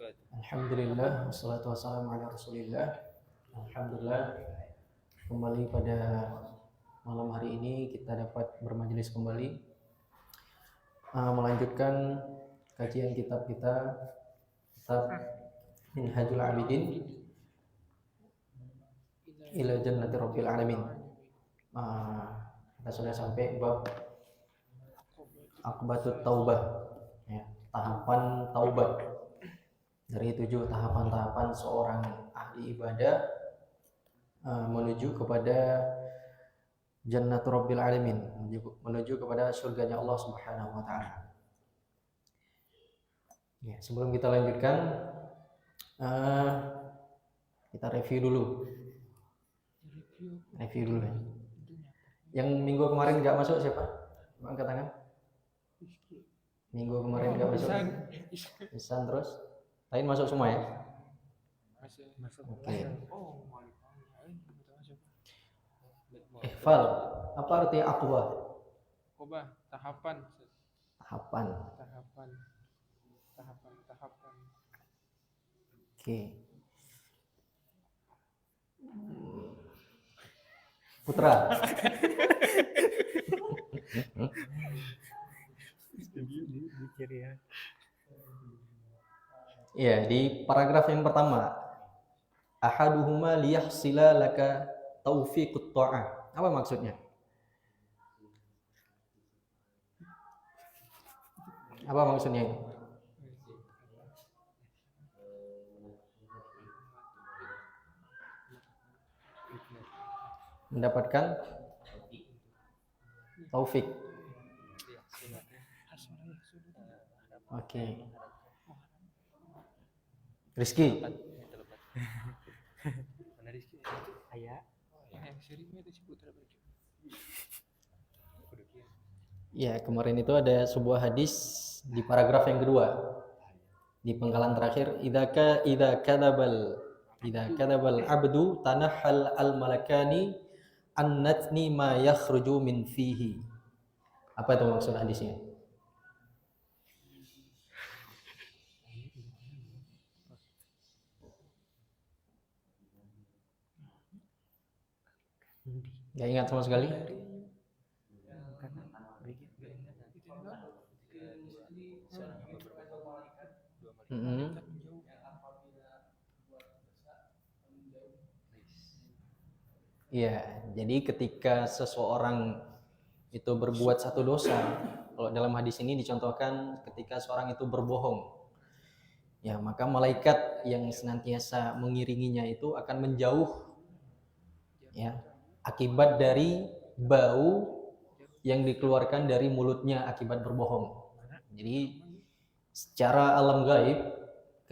Alhamdulillah, wassalatu wassalamu ala rasulillah. Alhamdulillah, kembali pada malam hari ini kita dapat bermajelis kembali, melanjutkan kajian kitab kita, kitab Minhajul Abidin ila Jannati Rabbil Alamin. Kita sudah sampai bab Aqbatut Taubah, ya, tahapan taubat. Dari 7 tahapan-tahapan seorang ahli ibadah menuju kepada Jannatul Rabbil Alamin, menuju kepada surganya Allah Subhanahu wa taala. Ya, sebelum kita lanjutkan, kita review dulu. Ya. Yang minggu kemarin nggak masuk siapa? Angkat tangan. Minggu kemarin nggak masuk. Isan terus. Lain masuk semua ya? Masuk. Oke. Ihfal. Apa arti aqbah? Aqbah, tahapan. Oke. Putra. Ya, di paragraf yang pertama, ahaduhuma liyahsila laka taufiqut ta'ah. Apa maksudnya? Apa maksudnya ini? Mendapatkan taufik. Oke. Rizki. Ya, kemarin itu ada sebuah hadis di paragraf yang kedua. Di penggalan terakhir, idza kadabal abdu tanahhal al malakani annatni ma yakhruju min fihi. Apa itu maksud hadisnya? Gak ingat sama sekali? Iya, jadi ketika seseorang itu berbuat satu dosa, kalau dalam hadis ini dicontohkan ketika seorang itu berbohong, ya maka malaikat yang senantiasa mengiringinya itu akan menjauh, ya, akibat dari bau yang dikeluarkan dari mulutnya akibat berbohong. Jadi secara alam gaib,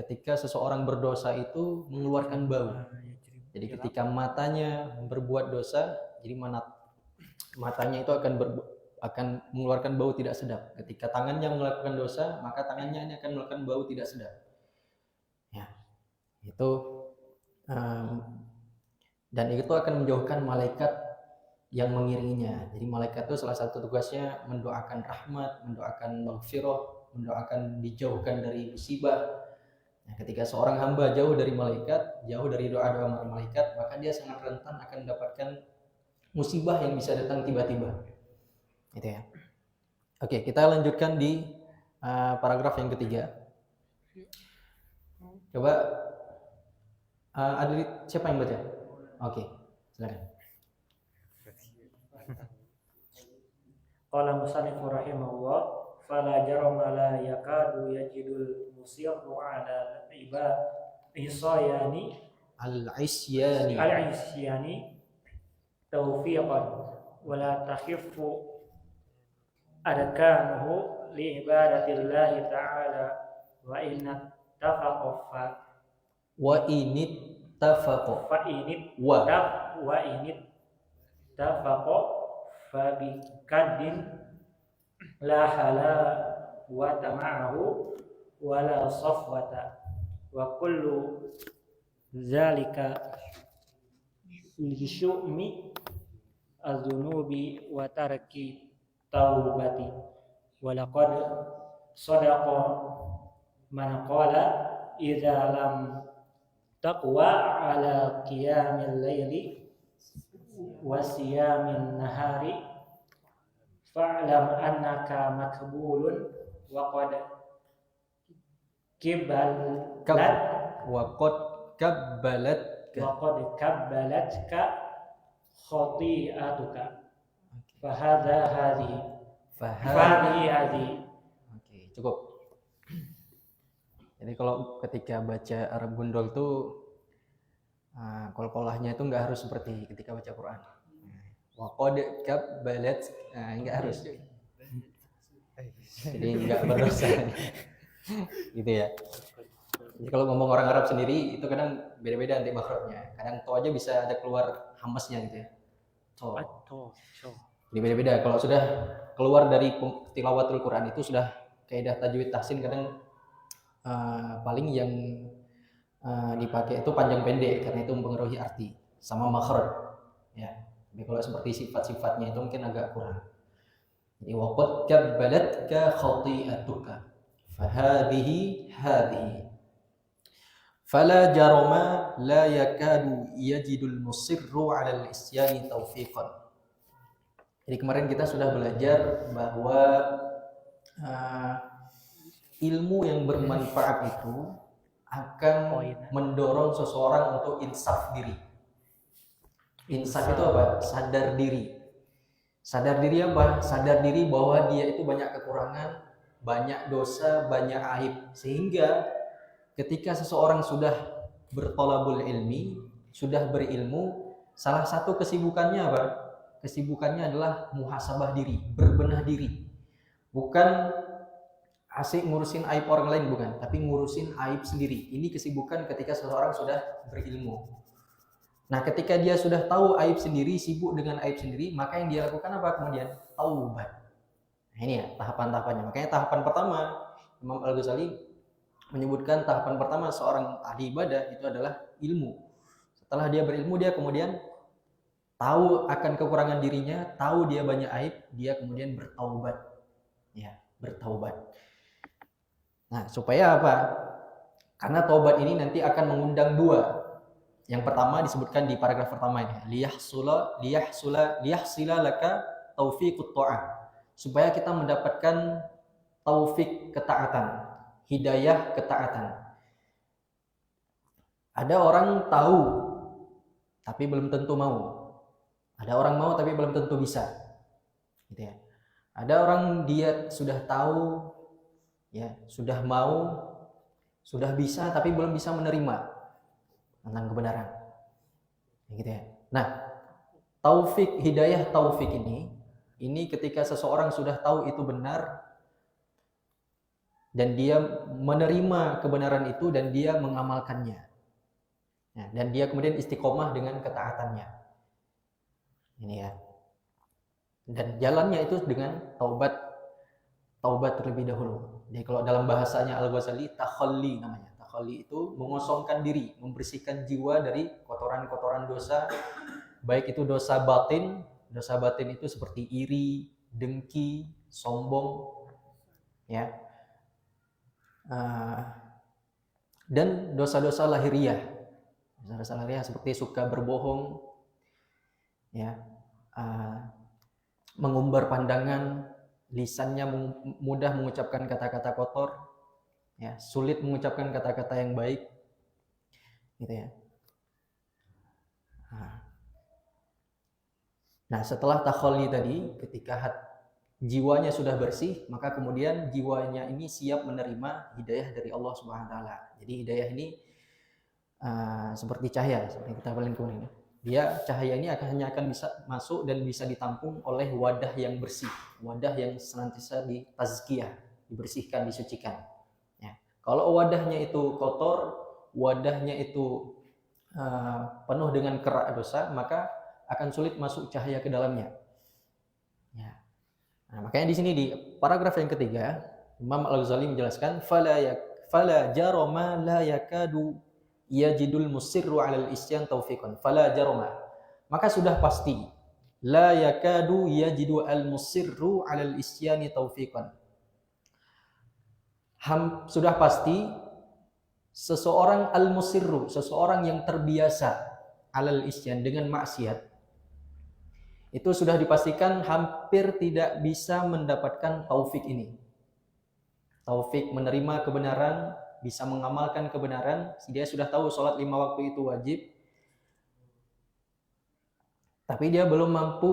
ketika seseorang berdosa itu mengeluarkan bau. Jadi ketika matanya berbuat dosa, jadi matanya itu akan mengeluarkan bau tidak sedap. Ketika tangannya melakukan dosa, maka tangannya ini akan mengeluarkan bau tidak sedap. Ya, itu dan itu akan menjauhkan malaikat yang mengiringinya. Jadi malaikat itu salah satu tugasnya mendoakan rahmat, mendoakan maghfirah, mendoakan dijauhkan dari musibah. Nah, ketika seorang hamba jauh dari malaikat, jauh dari doa-doa malaikat, maka dia sangat rentan akan mendapatkan musibah yang bisa datang tiba-tiba. Gitu ya. Oke, kita lanjutkan di paragraf yang ketiga. Coba ada siapa yang baca? Oke, silakan. Qala musannif rahimahullah fala jarama la yakadu yajidul musirru ala al-isyani tawfiqan wala takhifu adkanuhu li ibadatillahi ta'ala wa in ittafaqa fa bi kaddin la halawata ma'ahu wala safwata wa kullu zalika li syu'mi az-zunubi wa tarki taubati wa laqad sadaqa man qala idza lam taqwa ala qiyamil laili wa siyamin nahari fa'lam annaka makbulun wa qad kibbalat Waqad kabbalat wa qad kabbalatka khati'atuka fahadha hadhihi hadhihi. Oke, cukup. Jadi kalau ketika baca Arab Gundul tuh qalqalahnya itu nggak harus seperti ketika baca Quran. Waqad kabbalat, nggak harus. Jadi nggak berdosa. Gitu ya. Jadi kalau ngomong orang Arab sendiri itu kadang beda-beda nanti makhrajnya. Kadang to aja bisa ada keluar hamesnya gitu ya. To. Jadi beda-beda. Kalau sudah keluar dari tilawatul Quran itu sudah kaidah tajwid tahsin kadang paling yang dipakai itu panjang pendek karena itu mempengaruhi arti sama makhraj. Ya. Jadi kalau seperti sifat-sifatnya itu mungkin agak kurang. Jadi waqad kabbalatka khati'atuka fahadhihi hadhihi fala jarama la yakadu yajidul musirru 'ala al-isyani taufiqan. Jadi kemarin kita sudah belajar bahwa ilmu yang bermanfaat itu akan mendorong seseorang untuk insaf diri. Insaf itu apa? Sadar diri. Sadar diri apa? Sadar diri bahwa dia itu banyak kekurangan, banyak dosa, banyak aib. Sehingga ketika seseorang sudah bertolabul ilmi, sudah berilmu, salah satu kesibukannya apa? Kesibukannya adalah muhasabah diri, berbenah diri. Bukan asik ngurusin aib orang lain, bukan, tapi ngurusin aib sendiri. Ini kesibukan ketika seseorang sudah berilmu. Nah, ketika dia sudah tahu aib sendiri, sibuk dengan aib sendiri, maka yang dia lakukan apa kemudian? Taubat. Nah, ini ya tahapan-tahapannya. Makanya tahapan pertama, Imam Al-Ghazali menyebutkan tahapan pertama seorang ahli ibadah itu adalah ilmu. Setelah dia berilmu, dia kemudian tahu akan kekurangan dirinya, tahu dia banyak aib, dia kemudian bertaubat. Ya, bertaubat. Nah, supaya apa? Karena taubat ini nanti akan mengundang dua. Yang pertama disebutkan di paragraf pertama ini, liyahsila laka taufiqut ta'ah. Supaya kita mendapatkan taufik ketaatan, hidayah ketaatan. Ada orang tahu tapi belum tentu mau. Ada orang mau tapi belum tentu bisa. Gitu ya. Ada orang dia sudah tahu, ya, sudah mau, sudah bisa tapi belum bisa menerima tentang kebenaran. Gitu ya. Nah, taufik, hidayah taufik ini ketika seseorang sudah tahu itu benar dan dia menerima kebenaran itu dan dia mengamalkannya. Nah, dan dia kemudian istiqomah dengan ketaatannya. Ini ya. Dan jalannya itu dengan taubat terlebih dahulu. Jadi kalau dalam bahasanya Al-Ghazali, takhalli namanya. Takhalli itu mengosongkan diri, membersihkan jiwa dari kotoran-kotoran dosa, baik itu dosa batin. Dosa batin itu seperti iri, dengki, sombong, ya, dan dosa-dosa lahiriah. Dosa-dosa lahiriah seperti suka berbohong, ya, mengumbar pandangan, lisannya mudah mengucapkan kata-kata kotor, ya, sulit mengucapkan kata-kata yang baik, gitu ya. Nah, setelah takhalli tadi, ketika jiwanya sudah bersih, maka kemudian jiwanya ini siap menerima hidayah dari Allah Subhanahu wa taala. Jadi hidayah ini seperti cahaya, seperti kita paling kuning. Dia cahaya ini hanya akan bisa masuk dan bisa ditampung oleh wadah yang bersih, wadah yang senantiasa ditazkiyah, dibersihkan, disucikan. Ya. Kalau wadahnya itu kotor, wadahnya itu penuh dengan kerak dosa, maka akan sulit masuk cahaya ke dalamnya. Ya. Nah, makanya di sini di paragraf yang ketiga, Imam Al-Ghazali menjelaskan fala jarama la yakadu yajidul musirru 'alal isyan taufiqan. Fala jarama. Maka sudah pasti la yakadu yajidu al-musirru 'alal isyani taufiqan. Sudah pasti seseorang al-musirru, seseorang yang terbiasa alal isyan dengan maksiat, itu sudah dipastikan hampir tidak bisa mendapatkan taufik ini. Taufik menerima kebenaran, bisa mengamalkan kebenaran. Dia sudah tahu sholat 5 waktu itu wajib, tapi dia belum mampu.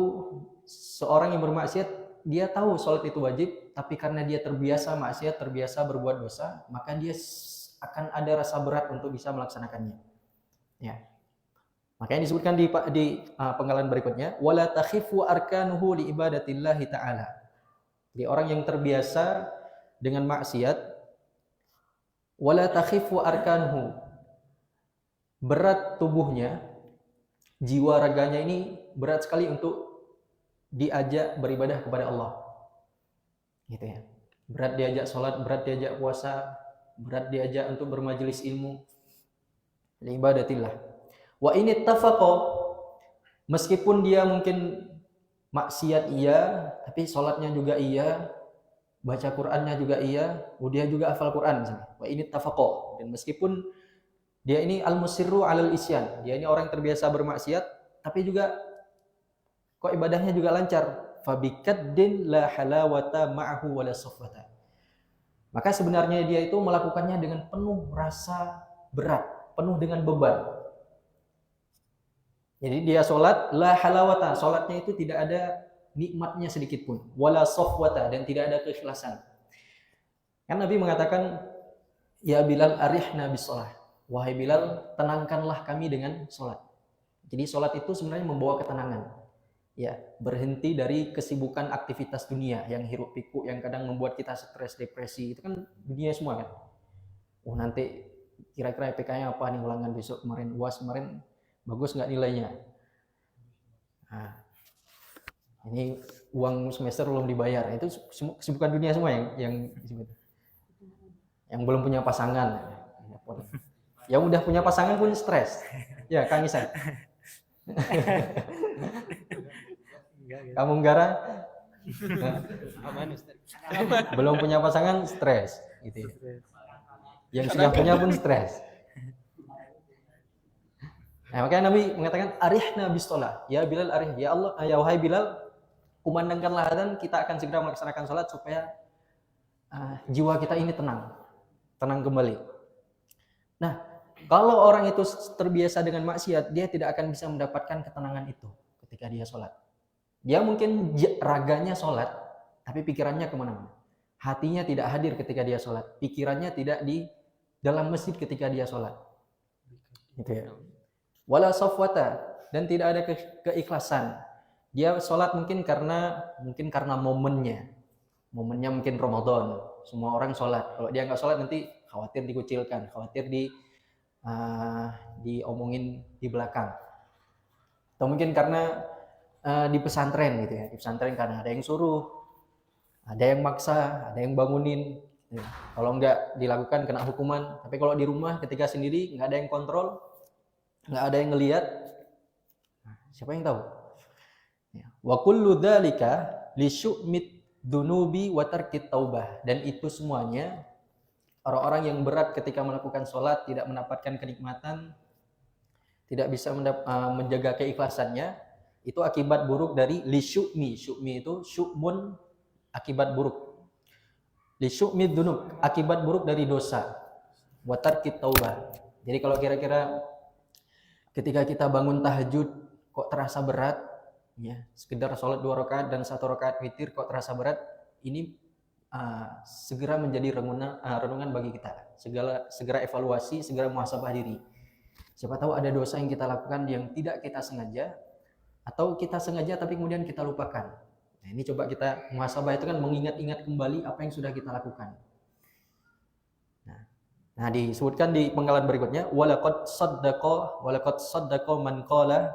Seorang yang bermaksiat, dia tahu sholat itu wajib, tapi karena dia terbiasa maksiat, terbiasa berbuat dosa, maka dia akan ada rasa berat untuk bisa melaksanakannya. Ya. Makanya disebutkan di penggalan berikutnya, wala takhifu arkanuhu li ibadatillahi ta'ala. Jadi orang yang terbiasa dengan maksiat, wala takhifu arkanuhu, berat tubuhnya, jiwa raganya ini berat sekali untuk diajak beribadah kepada Allah. Gitu ya. Berat diajak sholat, berat diajak puasa, berat diajak untuk bermajelis ilmu, li ibadatillah. Wa ini tafaqo, meskipun dia mungkin maksiat iya, tapi sholatnya juga iya, baca Qur'annya juga iya, dia juga hafal Qur'an misalnya. Wa ini tafaqo, dan meskipun dia ini al-musirru alal isyan, dia ini orang terbiasa bermaksiat, tapi juga kok ibadahnya juga lancar. Fabikaddin la halawata ma'ahu wala safwata. Maka sebenarnya dia itu melakukannya dengan penuh rasa berat, penuh dengan beban. Jadi dia sholat la halawata, sholatnya itu tidak ada nikmatnya sedikit pun, wala safwata, dan tidak ada keikhlasan. Kan Nabi mengatakan, ya Bilal arihna bis sholah, wahai Bilal tenangkanlah kami dengan sholat. Jadi sholat itu sebenarnya membawa ketenangan, ya, berhenti dari kesibukan aktivitas dunia yang hiruk pikuk, yang kadang membuat kita stres, depresi. Itu kan dunia semua kan. Nanti kira-kira IPK-nya apa nih, ulangan besok, kemarin UAS kemarin bagus nggak nilainya. Nah, ini uang semester belum dibayar. Itu kesibukan dunia semua yang belum punya pasangan. Yang udah punya pasangan pun stres. Ya, Kang Isan. Kamu Gara belum punya pasangan stres gitu. Yang sudah punya pun stres. Nah, makanya Nabi mengatakan arihna bistolah, ya Bilal arih, ya Allah, ya wahai Bilal, kumandangkanlah adzan, kita akan segera melaksanakan salat supaya jiwa kita ini tenang kembali. Nah, kalau orang itu terbiasa dengan maksiat, dia tidak akan bisa mendapatkan ketenangan itu ketika dia sholat. Dia mungkin raganya sholat, tapi pikirannya kemana-mana. Hatinya tidak hadir ketika dia sholat, pikirannya tidak di dalam masjid ketika dia sholat. Gitu ya. Wala safwata, dan tidak ada keikhlasan. Dia sholat mungkin karena momennya mungkin Ramadan, semua orang sholat. Kalau dia nggak sholat nanti khawatir dikucilkan, khawatir diomongin di belakang. Atau mungkin karena di pesantren gitu ya, di pesantren karena ada yang suruh, ada yang maksa, ada yang bangunin. Ya. Kalau nggak dilakukan kena hukuman. Tapi kalau di rumah ketika sendiri nggak ada yang kontrol, nggak ada yang ngelihat, siapa yang tahu? Wa kullu dzalika li syu'mid dunubi wa tarkit taubah, dan itu semuanya orang-orang yang berat ketika melakukan sholat, tidak mendapatkan kenikmatan, tidak bisa menjaga keikhlasannya, itu akibat buruk dari li syu'mi. Syu'mi itu syu'mun, akibat buruk. Li syu'mid dunub, akibat buruk dari dosa. Wa tarkit taubah. Jadi kalau kira-kira ketika kita bangun tahajud kok terasa berat, ya, sekedar sholat 2 rakaat dan 1 rakaat witir kok terasa berat, ini segera menjadi renungan bagi kita. Segera evaluasi, segera muhasabah diri. Siapa tahu ada dosa yang kita lakukan yang tidak kita sengaja, atau kita sengaja tapi kemudian kita lupakan. Nah, ini coba kita muhasabah, itu kan mengingat-ingat kembali apa yang sudah kita lakukan. Nah, disebutkan di penggalan berikutnya, walaqad saddaqa man qala,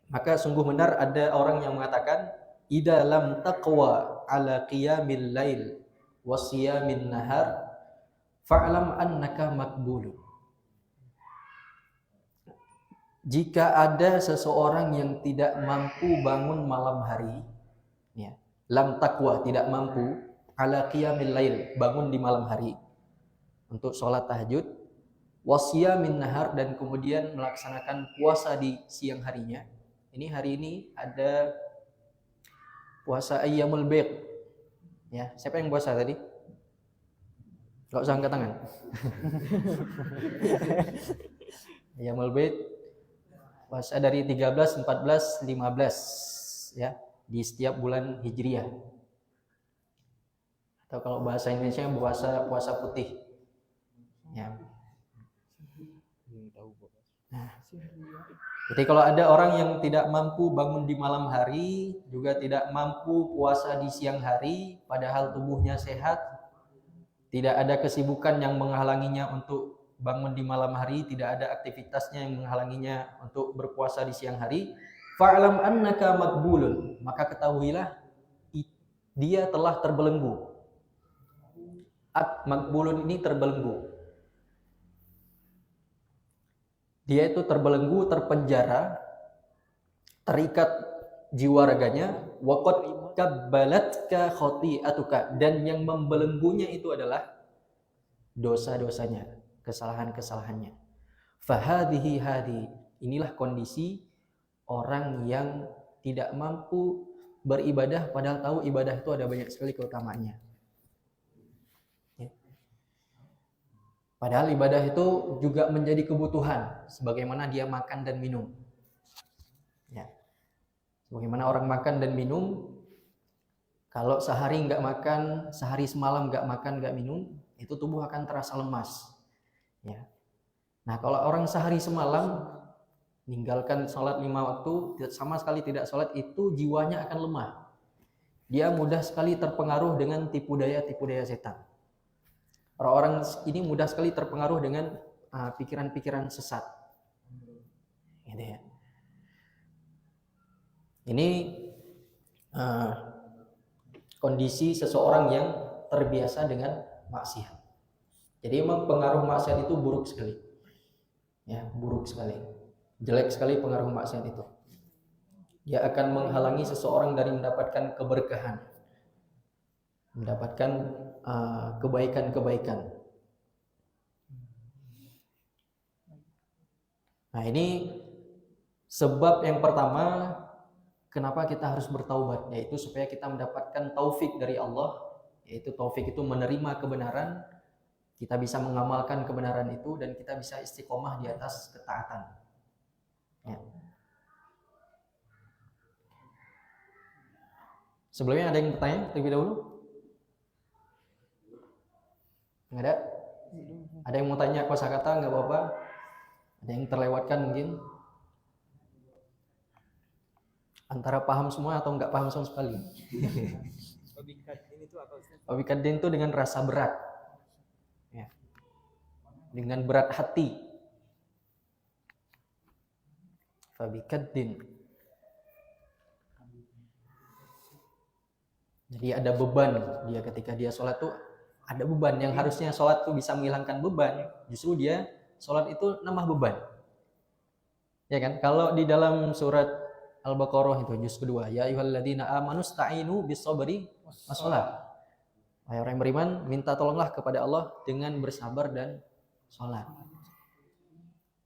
maka sungguh benar ada orang yang mengatakan, idza lam taqwa ala qiyamil lail wa siyamin nahar fa'lam annaka maqbul. Jika ada seseorang yang tidak mampu bangun malam hari, ya, lam taqwa, tidak mampu, ala qiyamil lail, bangun di malam hari untuk sholat tahajud, Wasiyamin nahar, dan kemudian melaksanakan puasa di siang harinya. Ini hari ini ada puasa Ayyamul Bid. Ya, siapa yang puasa tadi? Enggak usah angkat tangan. Ayyamul Bid puasa dari 13, 14, 15 ya, di setiap bulan Hijriah. Atau kalau bahasa Indonesia puasa putih. Ya. Nah, jadi kalau ada orang yang tidak mampu bangun di malam hari, juga tidak mampu puasa di siang hari, padahal tubuhnya sehat, tidak ada kesibukan yang menghalanginya untuk bangun di malam hari, tidak ada aktivitasnya yang menghalanginya untuk berpuasa di siang hari, fa'lam annaka maqbulun, maka ketahuilah dia telah terbelenggu. Maqbulun ini terbelenggu. Dia itu terbelenggu, terpenjara, terikat jiwa raganya, waqad kabbalatka khati'atuka, dan yang membelenggunya itu adalah dosa-dosanya, kesalahan-kesalahannya. Fahadhihi hadi, inilah kondisi orang yang tidak mampu beribadah padahal tahu ibadah itu ada banyak sekali keutamaannya. Padahal ibadah itu juga menjadi kebutuhan, sebagaimana dia makan dan minum. Ya. Sebagaimana orang makan dan minum, kalau sehari nggak makan, sehari semalam nggak makan, nggak minum, itu tubuh akan terasa lemas. Ya. Nah, kalau orang sehari semalam meninggalkan sholat 5 waktu, sama sekali tidak sholat, itu jiwanya akan lemah. Dia mudah sekali terpengaruh dengan tipu daya setan. Orang-orang ini mudah sekali terpengaruh dengan pikiran-pikiran sesat. Gitu ya. Ini kondisi seseorang yang terbiasa dengan maksiat. Jadi memang pengaruh maksiat itu buruk sekali. Ya, buruk sekali. Jelek sekali pengaruh maksiat itu. Dia akan menghalangi seseorang dari mendapatkan keberkahan, mendapatkan kebaikan-kebaikan. Nah, ini sebab yang pertama kenapa kita harus bertaubat, yaitu supaya kita mendapatkan taufik dari Allah, yaitu taufik itu menerima kebenaran, kita bisa mengamalkan kebenaran itu, dan kita bisa istiqomah di atas ketaatan. Ya. Sebelumnya ada yang bertanya terlebih dahulu? Nggak ada? Ada yang mau tanya kosakata? Nggak apa-apa. Ada yang terlewatkan mungkin? Antara paham semua atau nggak paham sama sekali? Wabikaddin itu dengan rasa berat, ya. Dengan berat hati. Wabikaddin. Jadi ada beban dia ketika dia sholat tuh. Ada beban yang harusnya sholat itu bisa menghilangkan beban, justru dia sholat itu nambah beban. Ya kan? Kalau di dalam surat Al-Baqarah itu juz kedua, ya ayyuhalladzina amanu sta'inu bis-sabri was-shalah. Wahai orang yang beriman, minta tolonglah kepada Allah dengan bersabar dan sholat.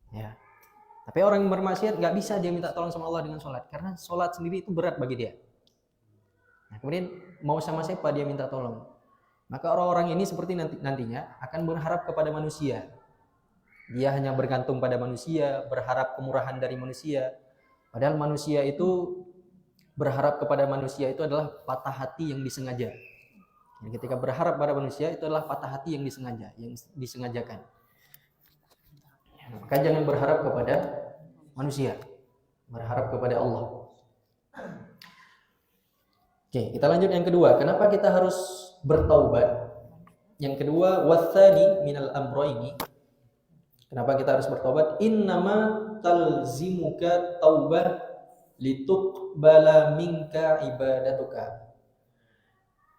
Ya. Tapi orang yang bermaksiat nggak bisa dia minta tolong sama Allah dengan sholat, karena sholat sendiri itu berat bagi dia. Nah, kemudian mau sama siapa dia minta tolong? Maka orang-orang ini seperti nantinya akan berharap kepada manusia. Dia hanya bergantung pada manusia, berharap kemurahan dari manusia. Padahal manusia itu berharap kepada manusia itu adalah patah hati yang disengaja. Dan ketika berharap pada manusia itu adalah patah hati yang disengaja, yang disengajakan. Maka jangan berharap kepada manusia, berharap kepada Allah. Oke, kita lanjut yang kedua. Kenapa kita harus bertaubat? Yang kedua, watsani minal amrayni. Kenapa kita harus bertaubat? Innama talzimuka taubah lituqbala minka ibadatuka.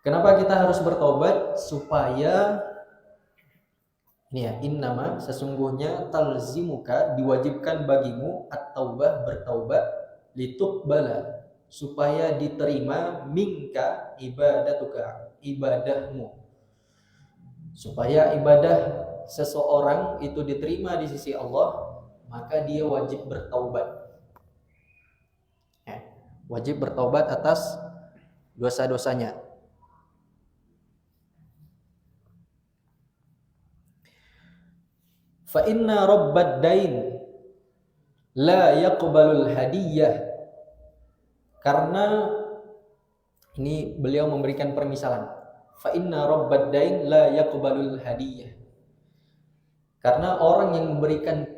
Kenapa kita harus bertaubat? Supaya ini ya, innama sesungguhnya talzimuka diwajibkan bagimu at-taubah bertaubat lituqbala supaya diterima minka ibadatuka ibadahmu, supaya ibadah seseorang itu diterima di sisi Allah, maka dia wajib bertaubat. Wajib bertaubat atas dosa-dosanya. Fa inna rabbad dain la yaqbalul hadiyah. Karena ini beliau memberikan permisalan. Fa inna rabbad dain la yaqbalul hadiyah. Karena orang yang memberikan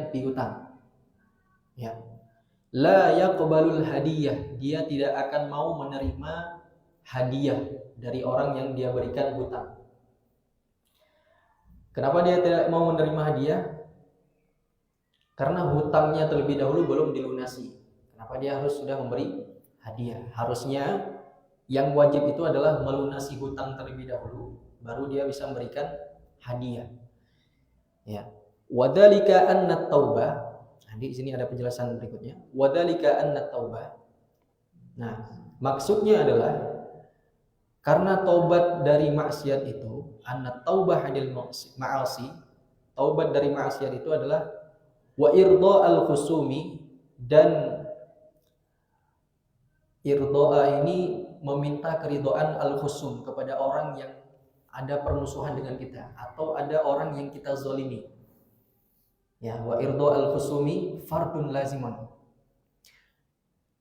piutang, ya, la yaqbalul hadiyah, dia tidak akan mau menerima hadiah dari orang yang dia berikan hutang. Kenapa dia tidak mau menerima hadiah? Karena hutangnya terlebih dahulu belum dilunasi. Kenapa dia harus sudah memberi hadiah? Harusnya yang wajib itu adalah melunasi hutang terlebih dahulu, baru dia bisa memberikan hadiah. Ya. Wadzalika anna taubah. Di sini ada penjelasan berikutnya. Wadzalika anna taubah. Nah, maksudnya adalah karena taubat dari maksiat itu, anna taubah anil ma'asi, taubat dari maksiat itu adalah wa irda'al khusumi, dan irdoa ini meminta keridhaan al-khusum kepada orang yang ada permusuhan dengan kita atau ada orang yang kita zalimi. Ya, wa irda'al khusumi fardun laziman.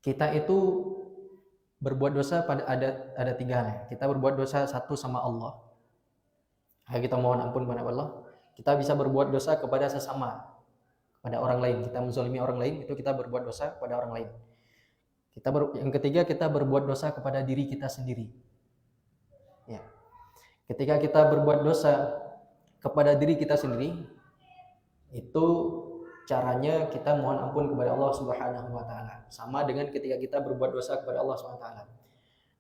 Kita itu berbuat dosa pada ada tiga hal. Kita berbuat dosa satu sama Allah. Kita mohon ampun kepada Allah. Kita bisa berbuat dosa kepada sesama, kepada orang lain. Kita menzalimi orang lain, itu kita berbuat dosa kepada orang lain. Yang ketiga, kita berbuat dosa kepada diri kita sendiri. Ya. Ketika kita berbuat dosa kepada diri kita sendiri, itu caranya kita mohon ampun kepada Allah Subhanahu wa taala. Sama dengan ketika kita berbuat dosa kepada Allah Subhanahu wa taala.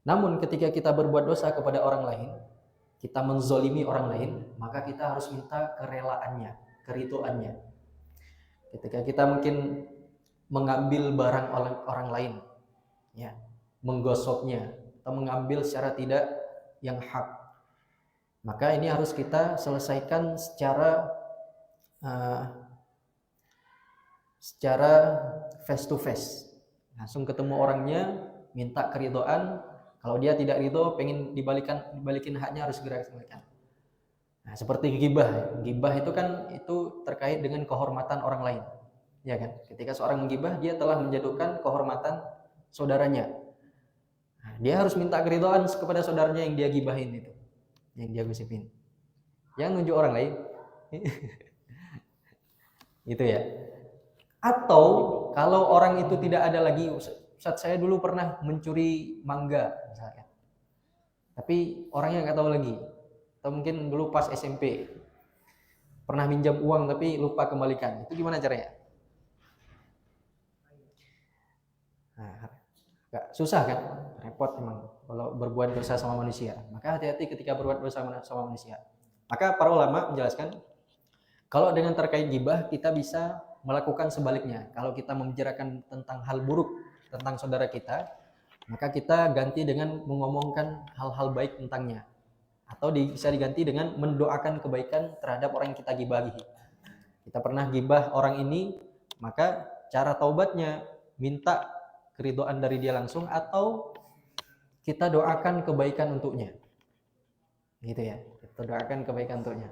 Namun ketika kita berbuat dosa kepada orang lain, kita menzolimi orang lain, maka kita harus minta kerelaannya, keridhoannya. Ketika kita mungkin mengambil barang orang lain, ya, menggosoknya atau mengambil secara tidak yang hak, maka ini harus kita selesaikan secara face to face, langsung ketemu orangnya, minta keridhaan. Kalau dia tidak ridho, pengen dibalikin haknya, harus segera dibalikan. Nah, seperti ghibah itu kan itu terkait dengan kehormatan orang lain, ya kan? Ketika seorang menggibah, dia telah menjatuhkan kehormatan saudaranya. Nah, dia harus minta keridhaan kepada saudaranya yang dia gibahin itu, yang dia gosipin. Jangan nunjuk orang lain. Gitu ya. Atau kalau orang itu tidak ada lagi, Ustaz, saya dulu pernah mencuri mangga misalkan, tapi orangnya nggak tahu lagi. Atau mungkin dulu pas SMP pernah minjam uang tapi lupa kembalikan. Itu gimana caranya? Nah, susah kan? Repot memang kalau berbuat dosa sama manusia. Maka hati-hati ketika berbuat dosa sama manusia. Maka para ulama menjelaskan, kalau dengan terkait ghibah, kita bisa melakukan sebaliknya. Kalau kita membicarakan tentang hal buruk tentang saudara kita, maka kita ganti dengan mengomongkan hal-hal baik tentangnya. Atau bisa diganti dengan mendoakan kebaikan terhadap orang yang kita gibahi. Kita pernah gibah orang ini, maka cara taubatnya minta keridhaan dari dia langsung, atau kita doakan kebaikan untuknya. Gitu ya. Kita doakan kebaikan untuknya.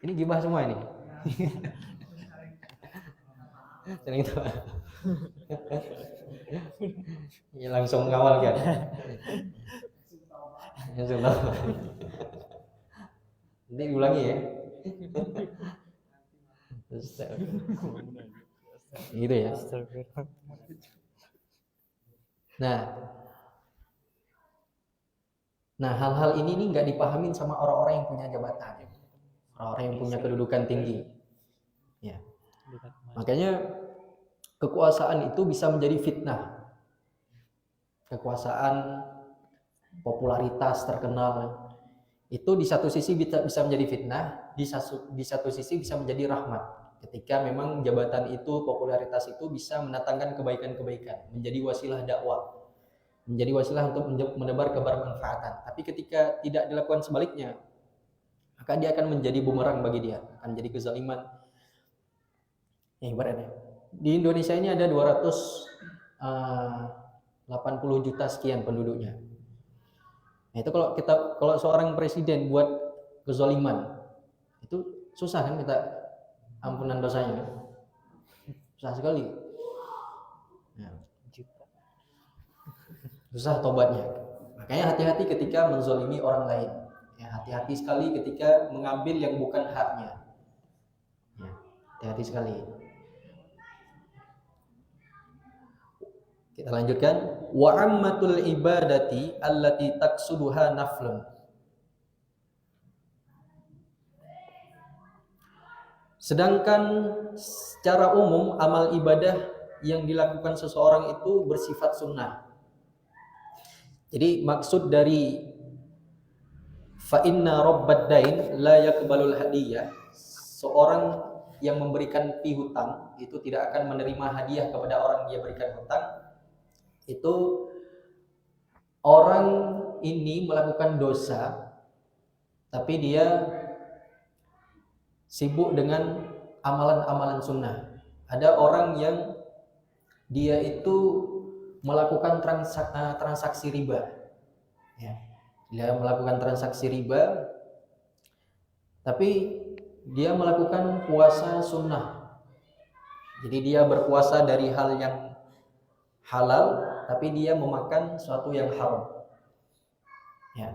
Ini gibah semua ini. Sering itu. Ya, langsung ngawal kan. Langsung tahu. Nanti diulangi ya. Gitu ya. Nah, hal-hal ini nggak dipahamin sama orang-orang yang punya jabatan, orang-orang yang punya kedudukan tinggi. Ya. Makanya kekuasaan itu bisa menjadi fitnah. Kekuasaan, popularitas, terkenal, itu di satu sisi bisa menjadi fitnah, di satu sisi bisa menjadi rahmat. Ketika memang jabatan itu, popularitas itu bisa mendatangkan kebaikan-kebaikan, menjadi wasilah dakwah, menjadi wasilah untuk menebar kebermanfaatan. Tapi ketika tidak dilakukan sebaliknya, maka dia akan menjadi bumerang bagi dia, akan jadi kezaliman. Ya, ibaratnya di Indonesia ini ada 280 juta sekian penduduknya. Nah, itu kalau seorang presiden buat kezaliman, itu susah kan kita ampunan dosanya kan? Susah sekali. Ya. Susah tobatnya. Makanya hati-hati ketika menzalimi orang lain. Ya, hati-hati sekali ketika mengambil yang bukan haknya. Ya, hati-hati sekali. Kita lanjutkan. Wa ammatul ibadati allati taqsuduha naflun. Sedangkan secara umum amal ibadah yang dilakukan seseorang itu bersifat sunnah. Jadi maksud dari fa inna rabbad dain la yaqbalul hadiyah, seorang yang memberikan piutang itu tidak akan menerima hadiah kepada orang yang dia berikan hutang. Itu orang ini melakukan dosa tapi dia sibuk dengan amalan-amalan sunnah. Ada orang yang dia itu melakukan transaksi riba, ya. Dia melakukan transaksi riba, tapi dia melakukan puasa sunnah. Jadi dia berpuasa dari hal yang halal, tapi dia memakan sesuatu yang haram. Ya.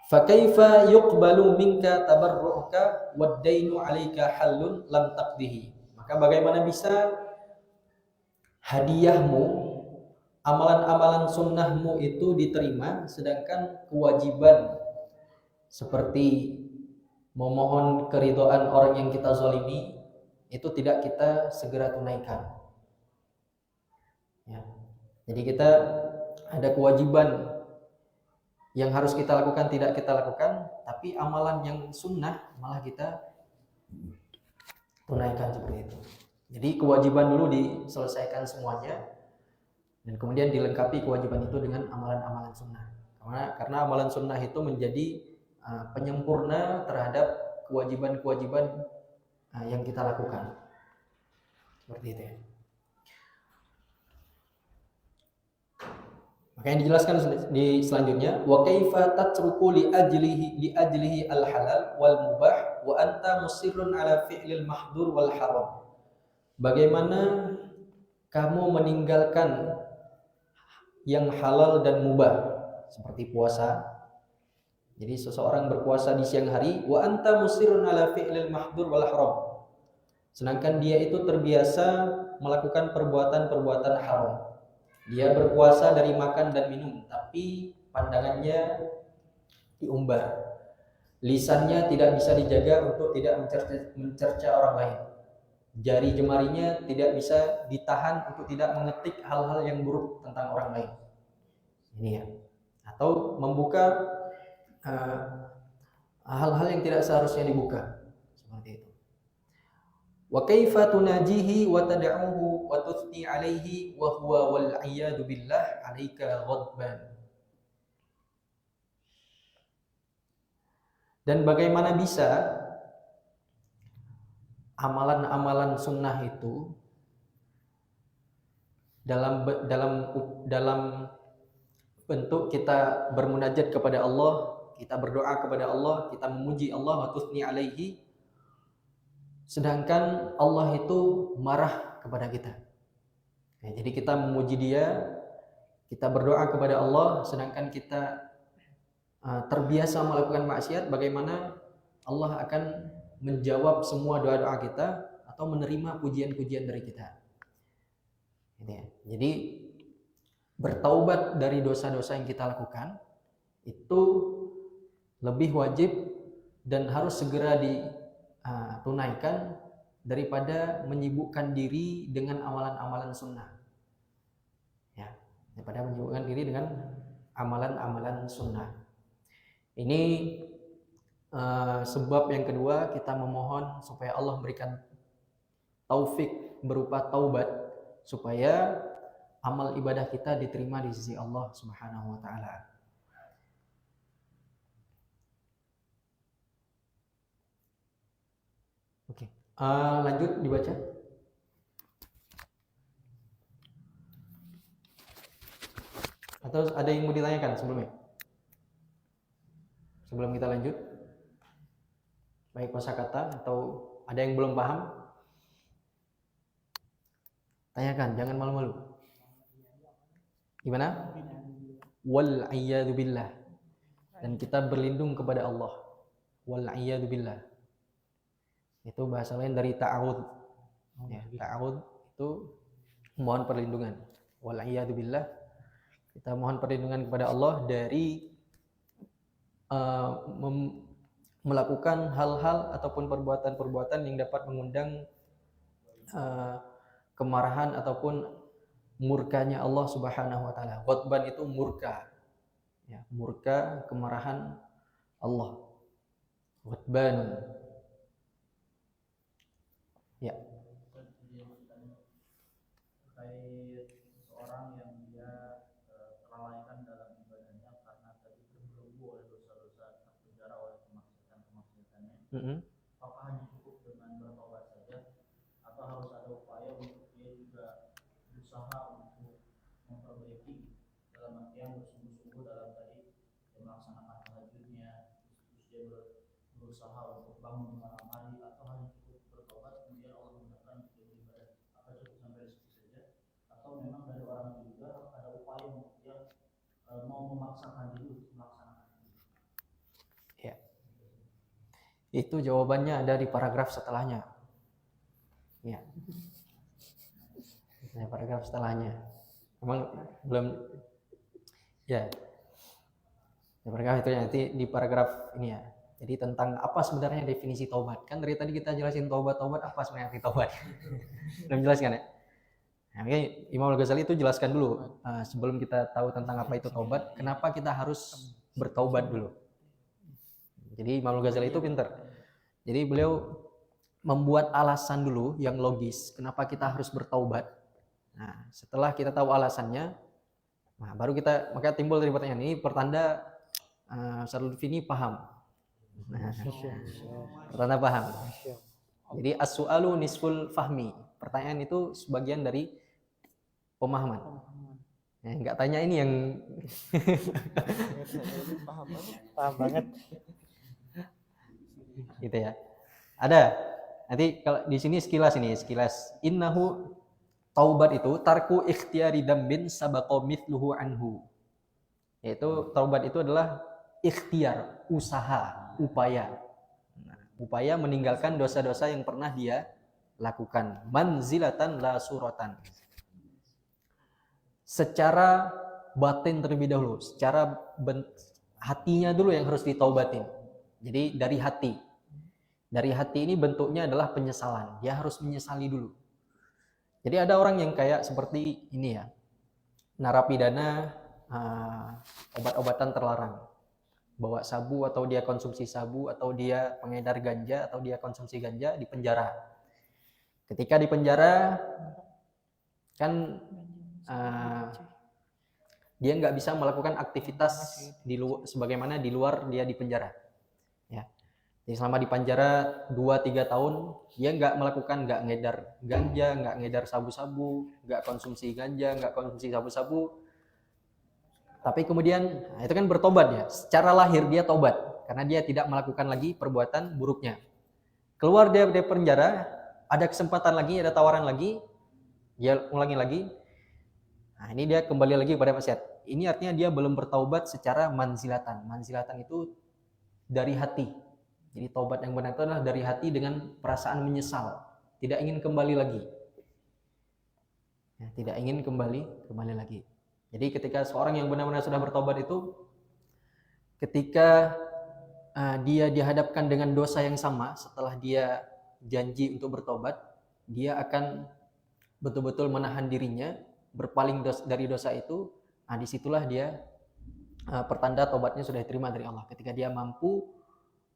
Fakaifa yuqbalu minka tabarruka wad-dainu 'alaika halun lam taqdihi. Maka bagaimana bisa hadiahmu, amalan-amalan sunnahmu itu diterima sedangkan kewajiban seperti memohon keridhaan orang yang kita zalimi itu tidak kita segera tunaikan. Ya. Jadi kita ada kewajiban yang harus kita lakukan tidak kita lakukan, tapi amalan yang sunnah malah kita tunaikan seperti itu. Jadi kewajiban dulu diselesaikan semuanya, dan kemudian dilengkapi kewajiban itu dengan amalan-amalan sunnah. Karena amalan sunnah itu menjadi penyempurna terhadap kewajiban-kewajiban yang kita lakukan. Seperti itu ya. Makanya dijelaskan di selanjutnya, wa kaifa tatruku li ajlihi al halal wal mubah wa anta musirrun ala fi'lil mahdur wal haram. Bagaimana kamu meninggalkan yang halal dan mubah seperti puasa. Jadi seseorang berpuasa di siang hari, wa anta musirrun ala fi'lil mahdur wal haram. Sedangkan dia itu terbiasa melakukan perbuatan-perbuatan haram. Dia berpuasa dari makan dan minum, tapi pandangannya diumbar. Lisannya tidak bisa dijaga untuk tidak mencerca orang lain. Jari jemarinya tidak bisa ditahan untuk tidak mengetik hal-hal yang buruk tentang orang lain. Ini ya. Atau membuka hal-hal yang tidak seharusnya dibuka. Seperti itu. Wa kaifa tunajihi wa tad'uhu wa tuthni alaihi wa huwa wal iyadu billah 'alaika ghadban. Dan bagaimana bisa amalan-amalan sunnah itu dalam bentuk kita bermunajat kepada Allah, kita berdoa kepada Allah, kita memuji Allah wa tuthni alaihi, sedangkan Allah itu marah kepada kita. Ya, jadi kita memuji Dia, kita berdoa kepada Allah, sedangkan kita terbiasa melakukan maksiat. Bagaimana Allah akan menjawab semua doa-doa kita atau menerima pujian-pujian dari kita? Jadi bertaubat dari dosa-dosa yang kita lakukan itu lebih wajib dan harus segera tunaikan daripada menyibukkan diri dengan amalan-amalan sunnah. Ya, daripada menyibukkan diri dengan amalan-amalan sunnah. Ini sebab yang kedua kita memohon supaya Allah berikan taufik berupa taubat supaya amal ibadah kita diterima di sisi Allah Subhanahu wa taala. Oke. Lanjut dibaca. Atau ada yang mau ditanyakan sebelumnya? Sebelum kita lanjut, baik kosakata atau ada yang belum paham? Tanyakan, jangan malu-malu. Gimana? Wal a'yadu billah. Dan kita berlindung kepada Allah. Wal a'yadu billah. Itu bahasa lain dari ta'awud. Ya, ta'awud itu mohon perlindungan. Wal a'yadu billah. Kita mohon perlindungan kepada Allah dari melakukan hal-hal ataupun perbuatan-perbuatan yang dapat mengundang kemarahan ataupun murkanya Allah Subhanahu wa taala. Ghadban itu murka. Ya, murka, kemarahan Allah. Ghadban. Ya. Terkait seorang yang dia kelalaian dalam ibadahnya karena tadi terbelenggu oleh dosa-dosa, terpenjara oleh kemaksiatan-kemaksiatannya. Apakah hanya cukup dengan bertobat saja atau harus ada upaya untuk dia juga berusaha untuk memperbaiki, dalam artian bersungguh-sungguh dalam tadi dia melaksanakan tahajudnya, terus dia berusaha untuk bangun di malam hari, atau hanya cukup bertobat kemudian Allah menggunakan untuk beribadah? Apa cukup sampai di situ saja atau memang dari orang itu juga ada upaya untuk dia mau memaksakan diri untuk melaksanakan itu? Ya. Itu jawabannya ada di paragraf setelahnya. Ya. Nah, paragraf setelahnya. Memang belum ya. Di paragraf itu nanti di paragraf ini ya. Jadi tentang apa sebenarnya definisi taubat. Kan dari tadi kita jelasin taubat apa sebenarnya arti taubat. Belum jelaskan ya? Nah, Imam Al-Ghazali itu jelaskan dulu sebelum kita tahu tentang apa itu taubat, kenapa kita harus bertaubat dulu. Jadi Imam Al-Ghazali itu pintar. Jadi beliau membuat alasan dulu yang logis kenapa kita harus bertaubat. Nah, setelah kita tahu alasannya, nah baru kita maka timbul dari pertanyaan ini pertanda Ustaz Lutfi ini paham. Nah, pertanda paham. Jadi as-su'alu nisful fahmi. Pertanyaan itu sebagian dari pemahaman. Ya, enggak tanya ini yang Paham banget. gitu ya. Ada. Nanti kalau di sini sekilas. Innahu taubat itu tarku ikhtiyari dambin sabaqa mithluhu anhu. Yaitu taubat itu adalah ikhtiar, usaha, upaya. Nah, upaya meninggalkan dosa-dosa yang pernah dia lakukan. Manzilatan la suratan. Secara batin terlebih dahulu, secara hatinya dulu yang harus ditaubatin. Jadi dari hati. Dari hati ini bentuknya adalah penyesalan. Dia harus menyesali dulu. Jadi ada orang yang kayak seperti ini ya. Narapidana obat-obatan terlarang. Bawa sabu atau dia konsumsi sabu atau dia pengedar ganja atau dia konsumsi ganja di penjara. Ketika di penjara kan dia nggak bisa melakukan aktivitas sebagaimana di luar dia di penjara. Ya. Jadi selama di penjara 2-3 tahun dia nggak ngedar ganja, nggak ngedar sabu-sabu, nggak konsumsi ganja, nggak konsumsi sabu-sabu. Tapi kemudian itu kan bertobat ya. Secara lahir dia tobat karena dia tidak melakukan lagi perbuatan buruknya. Keluar dia dari penjara, ada kesempatan lagi, ada tawaran lagi, dia ulangi lagi. Nah, ini dia kembali lagi kepada maksiat. Ini artinya dia belum bertaubat secara manzilatan. Manzilatan itu dari hati. Jadi taubat yang benar itu adalah dari hati dengan perasaan menyesal, tidak ingin kembali lagi. Ya, tidak ingin kembali lagi. Jadi ketika seorang yang benar-benar sudah bertobat itu, ketika dia dihadapkan dengan dosa yang sama, setelah dia janji untuk bertobat, dia akan betul-betul menahan dirinya, berpaling dari dosa itu. Nah, disitulah dia pertanda tobatnya sudah diterima dari Allah. Ketika dia mampu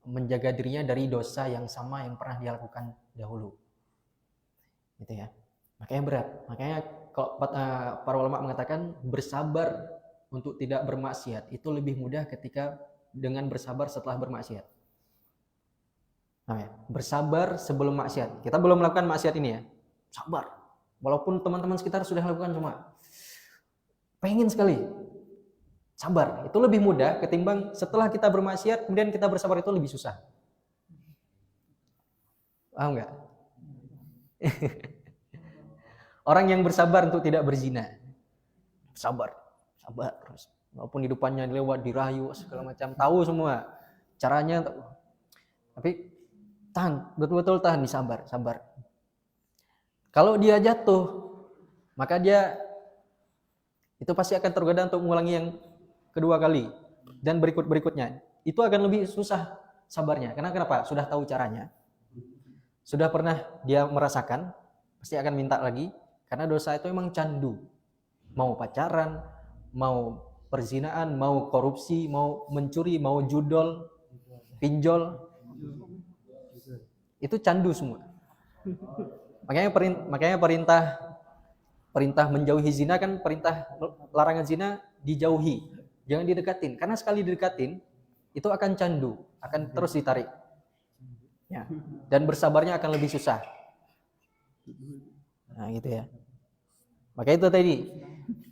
menjaga dirinya dari dosa yang sama yang pernah dia lakukan dahulu. Gitu ya. Makanya berat. Makanya kalau para ulama mengatakan bersabar untuk tidak bermaksiat itu lebih mudah ketika dengan bersabar setelah bermaksiat. Bersabar sebelum maksiat. Kita belum melakukan maksiat ini ya. Sabar. Walaupun teman-teman sekitar sudah lakukan semua. Pengen sekali. Sabar. Itu lebih mudah ketimbang setelah kita bermaksiat kemudian kita bersabar, itu lebih susah. Paham nggak? Orang yang bersabar untuk tidak berzina. Sabar terus. Walaupun di depannya lewat dirayu segala macam, tahu semua caranya, tapi tahan, betul-betul tahan, sabar. Kalau dia jatuh, maka dia itu pasti akan tergoda untuk mengulangi yang kedua kali dan berikutnya. Itu akan lebih susah sabarnya. Karena kenapa? Sudah tahu caranya. Sudah pernah dia merasakan, pasti akan minta lagi. Karena dosa itu memang candu. Mau pacaran, mau perzinaan, mau korupsi, mau mencuri, mau judol, pinjol. Itu candu semua. Makanya perintah menjauhi zina kan, perintah larangan zina dijauhi, jangan didekatin. Karena sekali didekatin itu akan candu, akan terus ditarik. Ya. Dan bersabarnya akan lebih susah. Nah, gitu ya. Maka itu tadi.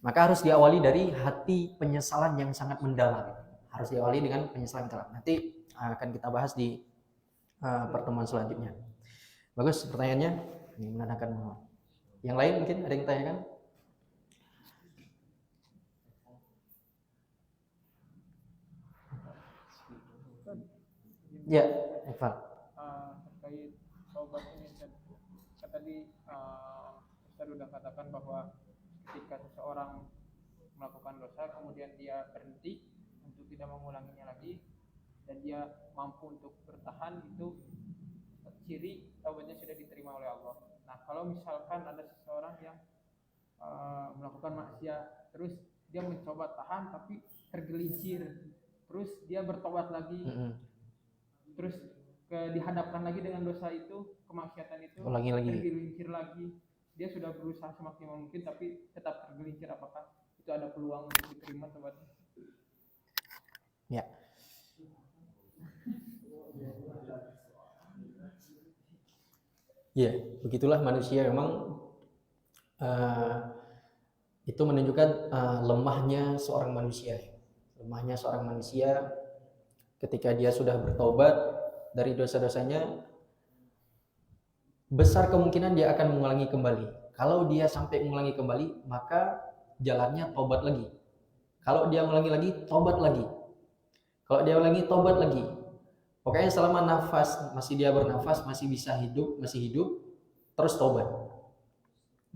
Maka harus diawali dari hati penyesalan yang sangat mendalam. Harus diawali dengan penyesalan mendalam. Nanti akan kita bahas di pertemuan selanjutnya. Bagus pertanyaannya. Ini menandakan mohon. Yang lain mungkin ada yang tanyakan? Ya, Evan. Terkait taubat ini, kan tadi Ustaz sudah katakan bahwa ketika seseorang melakukan dosa kemudian dia berhenti untuk tidak mengulanginya lagi dan dia mampu untuk bertahan, itu ciri taubatnya sudah diterima oleh Allah. Nah, kalau misalkan ada seseorang yang melakukan maksiat terus dia mencoba tahan tapi tergelincir, terus dia bertobat lagi, terus dihadapkan lagi dengan dosa itu, kemaksiatan itu, tergelincir lagi, dia sudah berusaha semaksimal mungkin tapi tetap tergelincir, apakah itu ada peluang untuk diterima taubatnya? Ya. Ya, begitulah manusia memang. Itu menunjukkan lemahnya seorang manusia. Lemahnya seorang manusia ketika dia sudah bertobat dari dosa-dosanya, besar kemungkinan dia akan mengulangi kembali. Kalau dia sampai mengulangi kembali, maka jalannya tobat lagi. Kalau dia mengulangi lagi, tobat lagi. Kalau dia ulangi, tobat lagi. Pokoknya selama nafas, masih dia bernafas, masih bisa hidup, masih hidup, terus tobat.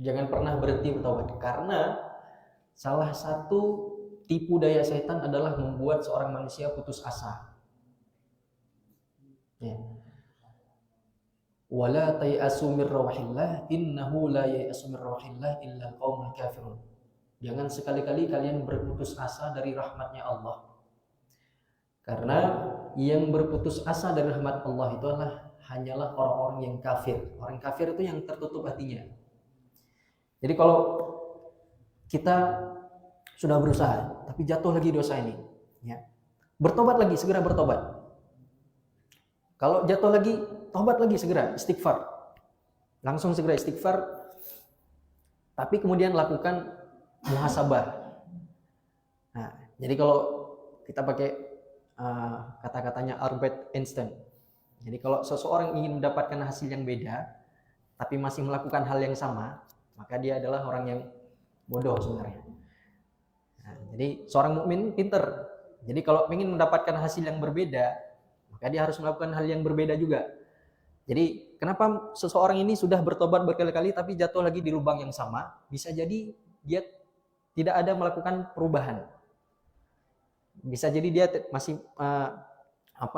Jangan pernah berhenti bertobat. Karena salah satu tipu daya setan adalah membuat seorang manusia putus asa. Ya. Wala tayasu mir rawahillah innahu la yayasu mir rawahillah illa qaumul kafirun. Jangan sekali-kali kalian berputus asa dari rahmatnya Allah. Karena yang berputus asa dari rahmat Allah itu hanyalah orang-orang yang kafir. Orang kafir itu yang tertutup hatinya. Jadi kalau kita sudah berusaha tapi jatuh lagi dosa ini, ya, bertobat lagi, segera bertobat. Kalau jatuh lagi, tobat lagi, segera istighfar. Langsung segera istighfar. Tapi kemudian lakukan muhasabah. Nah, jadi kalau kita pakai kata-katanya Albert Einstein. Jadi kalau seseorang ingin mendapatkan hasil yang beda tapi masih melakukan hal yang sama, maka dia adalah orang yang bodoh sebenarnya. Nah, jadi seorang mukmin pinter. Jadi kalau ingin mendapatkan hasil yang berbeda, maka dia harus melakukan hal yang berbeda juga. Jadi kenapa seseorang ini sudah bertobat berkali-kali tapi jatuh lagi di lubang yang sama? Bisa jadi dia tidak ada melakukan perubahan. Bisa jadi dia masih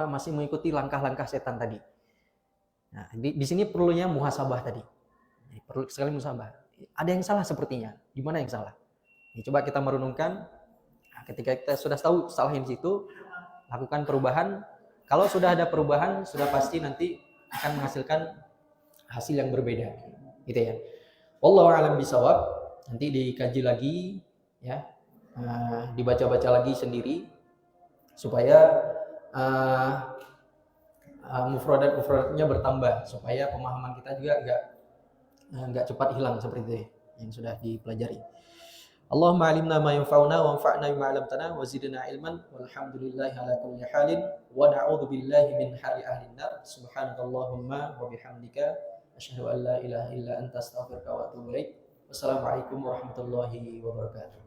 masih mengikuti langkah-langkah setan tadi. Nah, di sini perlunya muhasabah tadi. Perlu sekali muhasabah. Ada yang salah sepertinya. Di mana yang salah? Coba kita merenungkan. Nah, ketika kita sudah tahu salahnya di situ, lakukan perubahan. Kalau sudah ada perubahan, sudah pasti nanti akan menghasilkan hasil yang berbeda. Gitu ya. Wallahu a'lam bishawab. Nanti dikaji lagi, ya, dibaca-baca lagi sendiri supaya mufradat-mufradatnya bertambah supaya pemahaman kita juga nggak cepat hilang seperti itu yang sudah dipelajari. Allahumma alimna ma yanfa'una wa anfa'na bima 'allamtana wa zidna ilman walhamdulillahi ala kulli halin wa na'udzu billahi min hali ahli nar. Subhanakallahumma wa bihamdika asyhadu an la ilaha illa anta astaghfiruka wa atubu ilaik. Wassalamualaikum warahmatullahi wabarakatuh.